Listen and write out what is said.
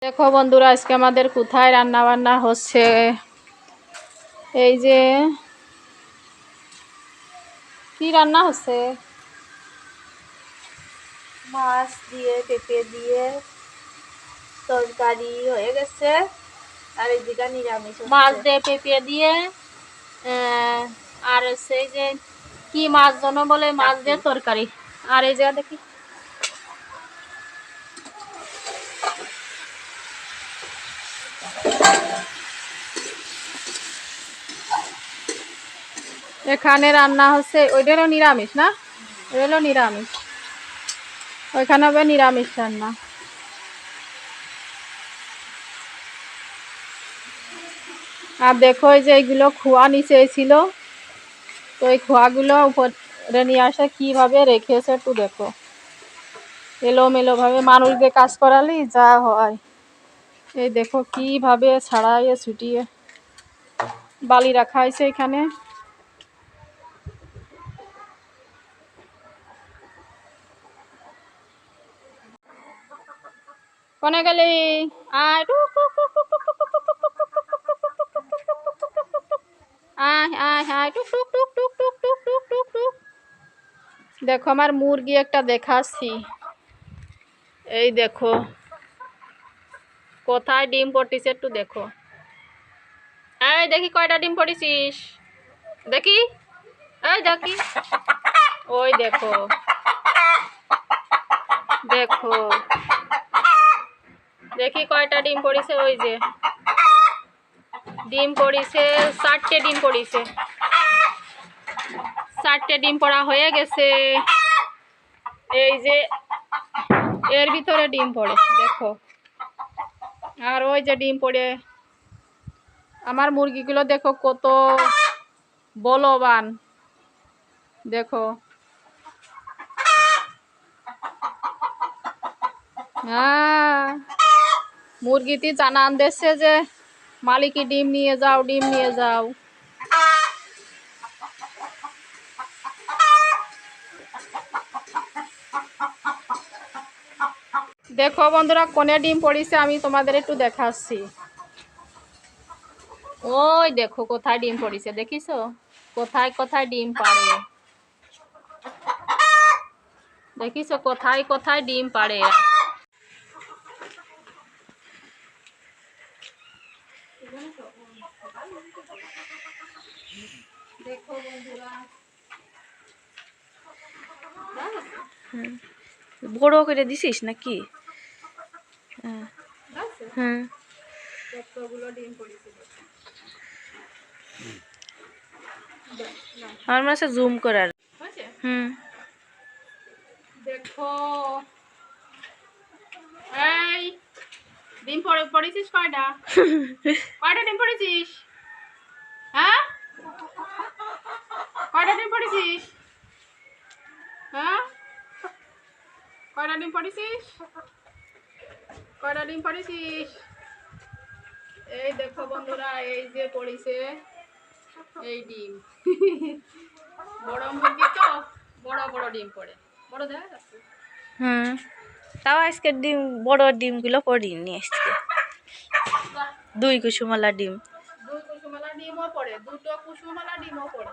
দেখো বন্ধুরা, আজকে আমাদের কোথায় রান্না বান্না হচ্ছে। এই যে কি রান্না হচ্ছে, মাছ দিয়ে পেঁপে দিয়ে তরকারি হয়ে গেছে। আর এই দিকে নিরামিষ, মাছ দিয়ে পেঁপে দিয়ে আর হচ্ছে এই যে কি মাছ যেন বলে, মাছ দিয়ে তরকারি। আর এই যে দেখি এখানে রান্না হচ্ছে, ওইটারও নিরামিষ না, ওইটারও নিরামিষ, ওইখানে হবে নিরামিষ রান্না। আর দেখো এই যে এইগুলো খোয়া নিচে ছিল, তো এই খোয়াগুলো উপরে নিয়ে আসে কিভাবে রেখেছে একটু দেখো, এলোমেলো ভাবে। মানুষদের কাজ করালি যা হয়, এই দেখো কিভাবে ছাড়াইয়ে ছুটিয়ে বালি রাখা হয়েছে এখানে। কোনে গেলি? আয় আয় আয় আয় টুক টুক টুক টুক টুক টুক টুক টুক টুক। দেখো আমার মুরগি একটা দেখাচ্ছি, এই দেখো কোথায় ডিম পড়তিছে একটু দেখো। এই দেখি কয়টা ডিম পড়েছিস, দেখি, এই দেখি, ওই দেখো দেখো দেখি কয়টা ডিম পড়েছে। ওই যে ডিম পড়েছে, 4টে ডিম পড়েছে, 4টে ডিম পড়া হয়ে গেছে। এই যে এর ভিতরে ডিম পড়ে দেখো, আর ওই যে ডিম পড়ে। আমার মুরগিগুলো দেখো কত বলবান, দেখো। হ্যাঁ, মুরগিটি জানান দিচ্ছে যে মালিকই ডিম নিয়ে যাও, ডিম নিয়ে যাও। দেখো বন্ধুরা কোনে ডিম পড়েছে, আমি তোমাদের একটু দেখাচ্ছি। ওই দেখো কোথায় ডিম পড়েছে, দেখিছো কোথায় কোথায় ডিম পাড়ে, দেখিছো কোথায় কোথায় ডিম পাড়ে। দেখো বন্ধুরা, বড় করে দিছিস নাকি? হ্যাঁ, কতগুলো ডিম পড়েছে। আমার মনে হচ্ছে জুম করার। দেখো এই ডিম পড়েছিস কয়টা, কয়টা ডিম পড়েছিস? হ্যাঁ, কয়টা ডিম পড়েছিস? হ্যাঁ, কয়টা ডিম পড়েছিস? কয়টা ডিম পড়েছিস? এই দেখো বন্ধুরা, এই যে পড়েছে এই ডিম। বড় মুরগি তো বড় বড় ডিম পড়ে, বড় দেখা যাচ্ছে। তাও আজকের ডিম, বড় ডিমগুলো পড়িনি আজকে। 2 কুসুমওয়ালা ডিম, 2 কুসুমওয়ালা ডিমও পড়ে, 2টো কুসুমওয়ালা ডিমও পড়ে।